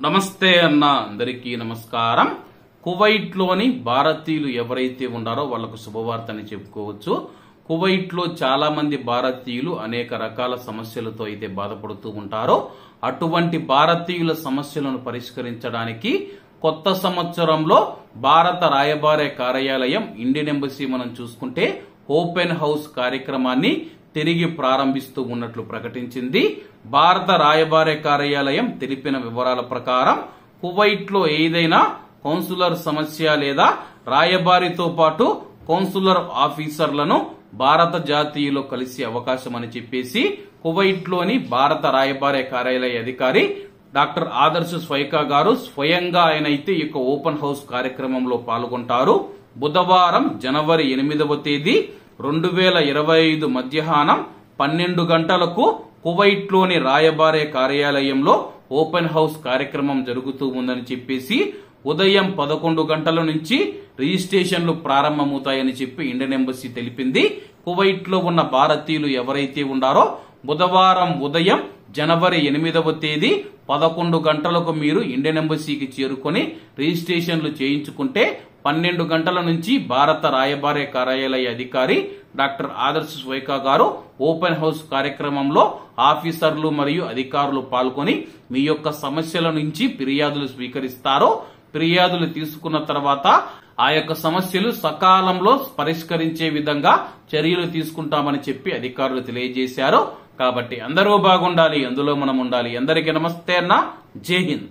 నమస్తే అన్న అందరికీ నమస్కారం. కువైట్ లోని భారతీయులు ఎవరైతే ఉన్నారో వాళ్లకు శుభవార్తని చెప్పుకోవచ్చు. కువైట్ లో చాలా మంది భారతీయులు అనేక రకాల సమస్యలతో అయితే బాధపడుతూ ఉంటారో అటువంటి భారతీయుల సమస్యలను పరిష్కరించడానికి కొత్త సంవత్సరంలో భారత రాయబార కార్యాలయం ఇండియన్ ఎంబసీ మనం చూసుకుంటే ఓపెన్ హౌస్ కార్యక్రమాన్ని తిరిగి ప్రారంభిస్తూ ఉన్నట్లు ప్రకటించింది. భారత రాయబార కార్యాలయం తెలిపిన వివరాల ప్రకారం కువైట్ లో ఏదైనా కౌన్సులర్ సమస్య లేదా రాయబారితో పాటు కౌన్సులర్ ఆఫీసర్లను భారత జాతీయులు కలిసే అవకాశం అని చెప్పేసి కువైట్ లోని భారత రాయబార కార్యాలయ అధికారి డాక్టర్ ఆదర్శ్ స్వైకా గారు స్వయంగా ఆయన అయితే ఈ ఓపెన్ హౌస్ కార్యక్రమంలో పాల్గొంటారు. బుధవారం జనవరి 8వ తేదీ 2025 మధ్యాహ్నం 12 గంటలకు కువైట్ లోని రాయబార కార్యాలయంలో ఓపెన్ హౌస్ కార్యక్రమం జరుగుతూ ఉందని చెప్పేసి ఉదయం 11 గంటల నుంచి రిజిస్ట్రేషన్లు ప్రారంభమవుతాయని చెప్పి ఇండియన్ ఎంబసీ తెలిపింది. కువైట్ లో ఉన్న భారతీయులు ఎవరైతే ఉన్నారో బుధవారం ఉదయం జనవరి 8వ తేదీ 11 గంటలకు మీరు ఇండియన్ ఎంబసీకి చేరుకొని రిజిస్ట్రేషన్లు చేయించుకుంటే 12 గంటల నుంచి భారత రాయబార కార్యాలయ అధికారి డాక్టర్ ఆదర్శ్ స్వైకా గారు ఓపెన్ హౌస్ కార్యక్రమంలో ఆఫీసర్లు మరియు అధికారులు పాల్గొని మీ యొక్క సమస్యల నుంచి ఫిర్యాదులు స్వీకరిస్తారు. ఫిర్యాదులు తీసుకున్న తర్వాత ఆ యొక్క సమస్యలు సకాలంలో పరిష్కరించే విధంగా చర్యలు తీసుకుంటామని చెప్పి అధికారులు తెలియజేశారు. కాబట్టి అందరూ బాగుండాలి, అందులో మనం ఉండాలి. అందరికీ నమస్తే అన్న, జై హింద్.